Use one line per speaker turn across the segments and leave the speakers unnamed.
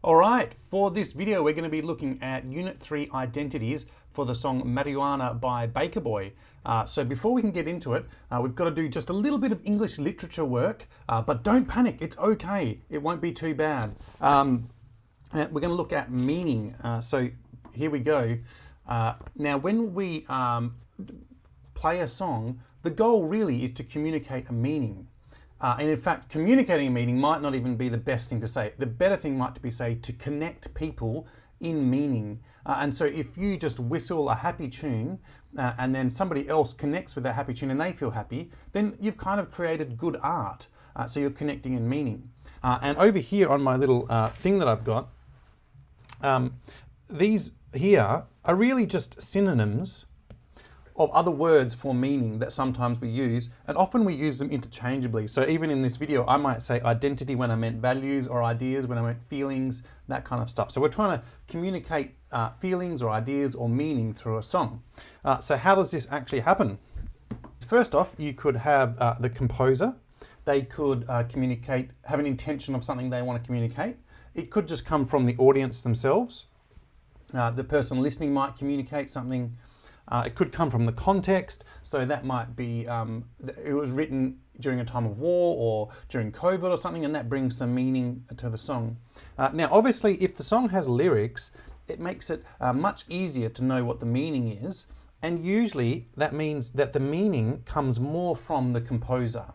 All right, for this video, we're going to be looking at Unit 3 identities for the song Marryuna by Baker Boy. So before we can get into it, we've got to do just a little bit of English literature work, but don't panic, it's okay. It won't be too bad. We're going to look at meaning. So here we go. Now, when we play a song, the goal really is to communicate a meaning. And in fact, communicating a meaning might not even be the best thing to say. The better thing might be, say, to connect people in meaning. And so if you just whistle a happy tune and then somebody else connects with that happy tune and they feel happy, then you've kind of created good art. So you're connecting in meaning. And over here on my little thing that I've got, these here are really just synonyms of other words for meaning that sometimes we use, and often we use them interchangeably. So even in this video, I might say identity when I meant values, or ideas when I meant feelings, that kind of stuff. So we're trying to communicate feelings or ideas or meaning through a song. So how does this actually happen? First off, you could have the composer. They could communicate, have an intention of something they want to communicate. It could just come from the audience themselves. The person listening might communicate something. It could come from the context, so that might be, it was written during a time of war or during COVID or something, and that brings some meaning to the song. Now, obviously, if the song has lyrics, it makes it much easier to know what the meaning is, and usually that means that the meaning comes more from the composer.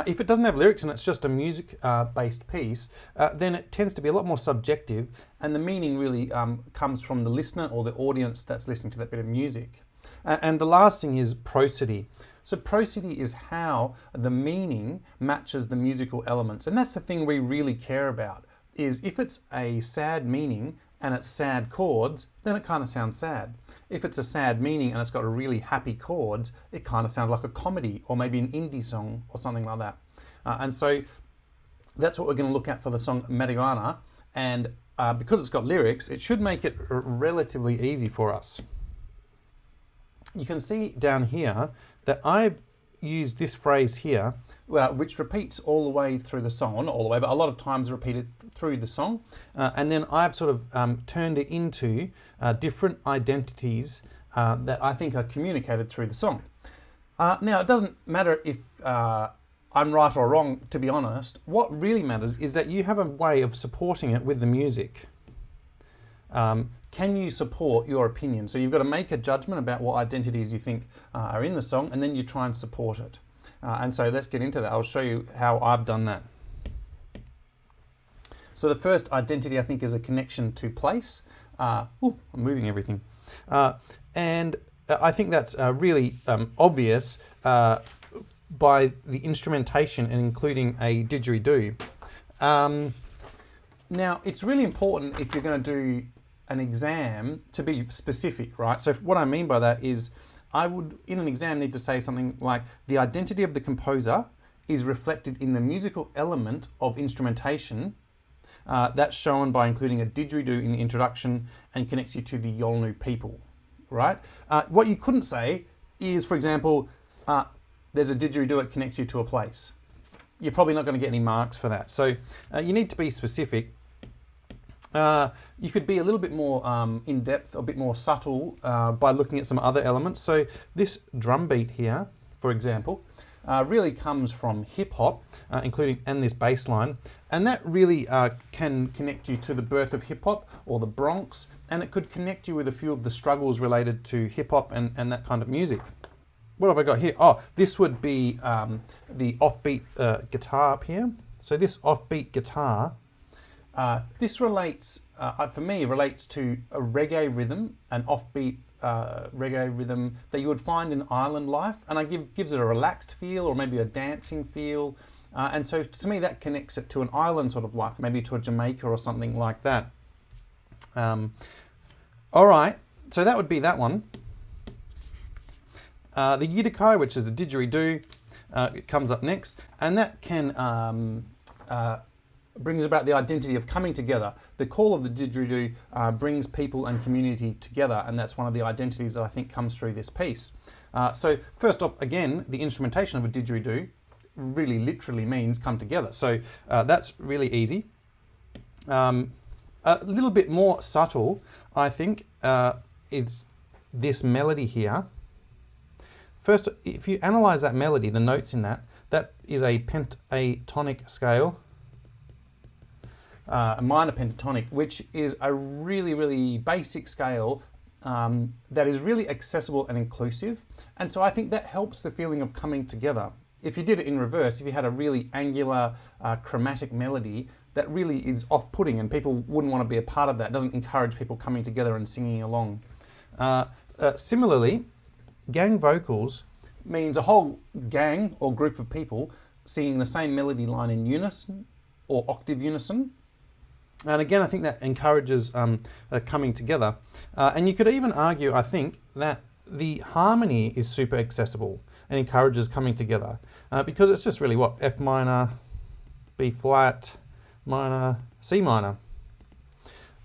If it doesn't have lyrics and it's just a music-based piece, then it tends to be a lot more subjective, and the meaning really comes from the listener or the audience that's listening to that bit of music. And the last thing is prosody. So prosody is how the meaning matches the musical elements, and that's the thing we really care about, is if it's a sad meaning and it's sad chords, then it kind of sounds sad. If it's a sad meaning and it's got a really happy chords, it kind of sounds like a comedy or maybe an indie song or something like that. And so that's what we're going to look at for the song Marryuna, and because it's got lyrics, it should make it relatively easy for us. You can see down here that I've used this phrase here, which repeats all the way through the song, well, not all the way, but a lot of times repeated through the song. And then I've sort of turned it into different identities that I think are communicated through the song. Now, it doesn't matter if I'm right or wrong, to be honest. What really matters is that you have a way of supporting it with the music. Can you support your opinion? So you've got to make a judgment about what identities you think are in the song, and then you try and support it. And so let's get into that. I'll show you how I've done that. So the first identity, I think, is a connection to place. I'm moving everything. And I think that's really obvious by the instrumentation and including a didgeridoo. Now, it's really important if you're going to do an exam to be specific, right? So what I mean by that is I would, in an exam, need to say something like the identity of the composer is reflected in the musical element of instrumentation. That's shown by including a didgeridoo in the introduction and connects you to the Yolngu people, right? What you couldn't say is, for example, there's a didgeridoo that connects you to a place. You're probably not going to get any marks for that. So you need to be specific. You could be a little bit more in-depth, a bit more subtle by looking at some other elements. So this drum beat here, for example, really comes from hip-hop, including and this bass line. And that really can connect you to the birth of hip-hop or the Bronx, and it could connect you with a few of the struggles related to hip-hop and that kind of music. What have I got here? Oh, this would be the offbeat guitar up here. So this offbeat guitar, this relates, for me, relates to a reggae rhythm, an offbeat reggae rhythm that you would find in island life, and gives it a relaxed feel or maybe a dancing feel. And so to me, that connects it to an island sort of life, maybe to a Jamaica or something like that. All right, so that would be that one. The yidikai, which is the didgeridoo, it comes up next, and that can brings about the identity of coming together. The call of the didgeridoo brings people and community together, and that's one of the identities that I think comes through this piece. So first off, again, the instrumentation of a didgeridoo really literally means come together. So that's really easy. A little bit more subtle, I think, is this melody here. First, if you analyze that melody, the notes in that, that is a pentatonic scale, a minor pentatonic, which is a really, really basic scale that is really accessible and inclusive. And so I think that helps the feeling of coming together. If you did it in reverse, if you had a really angular, chromatic melody, that really is off-putting and people wouldn't want to be a part of that. It doesn't encourage people coming together and singing along. Similarly, gang vocals means a whole gang or group of people singing the same melody line in unison or octave unison. And again, I think that encourages coming together. And you could even argue, I think, that the harmony is super accessible and encourages coming together because it's just really what? F minor, B flat, minor, C minor.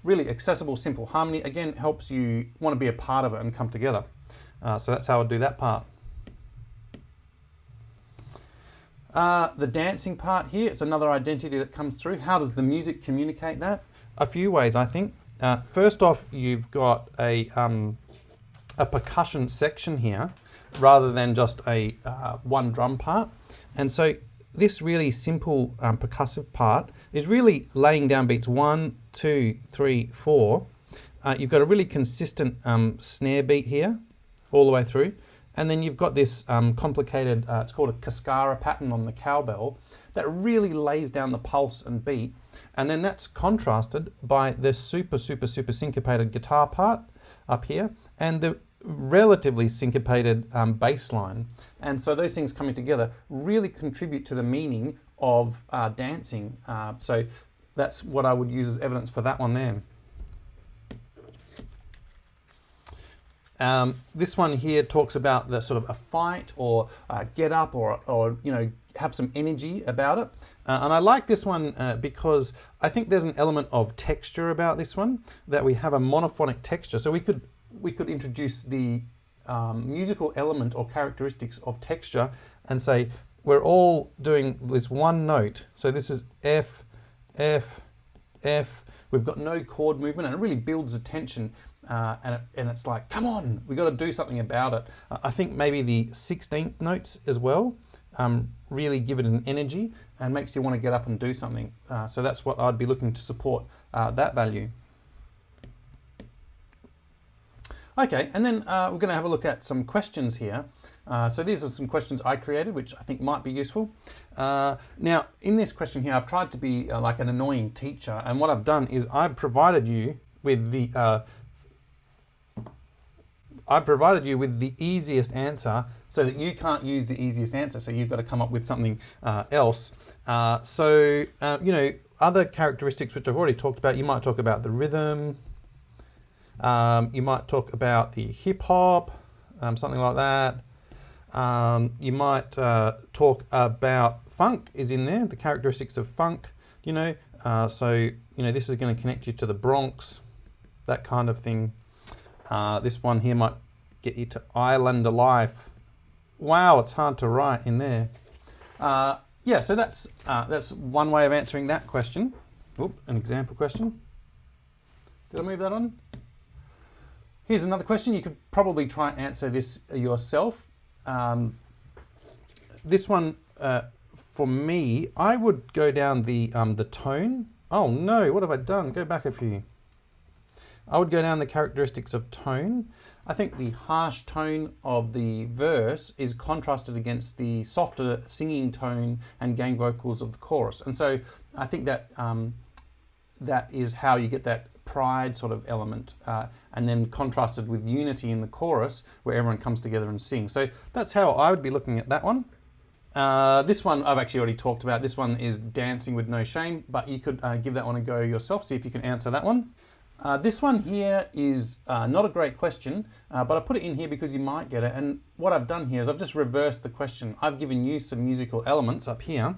Really accessible, simple harmony. Again, helps you want to be a part of it and come together. So that's how I'd do that part. The dancing part here, it's another identity that comes through. How does the music communicate that? A few ways, I think. First off, you've got a percussion section here rather than just a one drum part. And so this really simple percussive part is really laying down beats 1, 2, 3, 4. You've got a really consistent snare beat here all the way through. And then you've got this complicated, it's called a cascara pattern on the cowbell that really lays down the pulse and beat. And then that's contrasted by the super syncopated guitar part up here and the relatively syncopated bass line. And so those things coming together really contribute to the meaning of dancing. So that's what I would use as evidence for that one there. This one here talks about the sort of a fight or get up or you know, have some energy about it. And I like this one because I think there's an element of texture about this one, that we have a monophonic texture. So we could introduce the musical element or characteristics of texture and say we're all doing this one note. So this is F, F, F. We've got no chord movement and it really builds attention. And it's like, come on, we've got to do something about it. I think maybe the 16th notes as well really give it an energy and makes you want to get up and do something. So that's what I'd be looking to support that value. Okay, and then we're going to have a look at some questions here. So these are some questions I created, which I think might be useful. Now, in this question here, I've tried to be like an annoying teacher, and what I've done is I've provided you with the easiest answer so that you can't use the easiest answer. So you've got to come up with something else. You know, other characteristics which I've already talked about, you might talk about the rhythm. You might talk about the hip hop, something like that. You might talk about funk is in there, the characteristics of funk, you know. So, you know, this is going to connect you to the Bronx, that kind of thing. This one here might get you to Islander life. Wow, it's hard to write in there. Yeah, so that's one way of answering that question. Oop, an example question. Did I move that on? Here's another question. You could probably try and answer this yourself. This one, for me, I would go down the tone. Oh no, what have I done? Go back a few. I would go down the characteristics of tone. I think the harsh tone of the verse is contrasted against the softer singing tone and gang vocals of the chorus. And so I think that that is how you get that pride sort of element, and then contrasted with unity in the chorus where everyone comes together and sings. So that's how I would be looking at that one. This one I've actually already talked about. This one is Dancing with No Shame, but you could give that one a go yourself, see if you can answer that one. This one here is not a great question, but I put it in here because you might get it. And what I've done here is I've just reversed the question. I've given you some musical elements up here,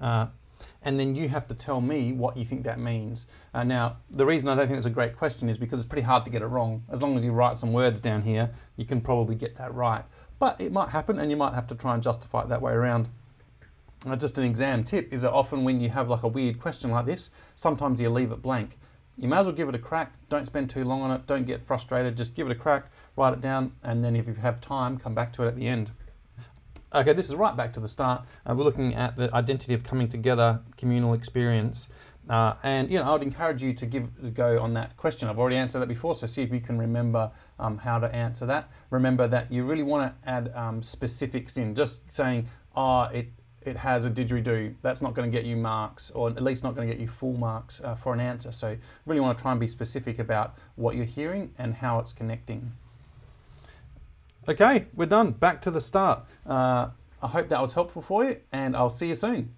and then you have to tell me what you think that means. Now, the reason I don't think it's a great question is because it's pretty hard to get it wrong. As long as you write some words down here, you can probably get that right. But it might happen, and you might have to try and justify it that way around. just an exam tip is that often when you have like a weird question like this, sometimes you leave it blank. You may as well give it a crack. Don't spend too long on it. Don't get frustrated. Just give it a crack, write it down, and then if you have time, come back to it at the end. Okay, this is right back to the start. We're looking at the identity of coming together, communal experience. And I would encourage you to give it a go on that question. I've already answered that before, so see if you can remember how to answer that. Remember that you really want to add specifics in. Just saying, it has a didgeridoo, that's not going to get you marks, or at least not going to get you full marks for an answer. So really want to try and be specific about what you're hearing and how it's connecting. Okay, we're done. Back to the start. I hope that was helpful for you, and I'll see you soon.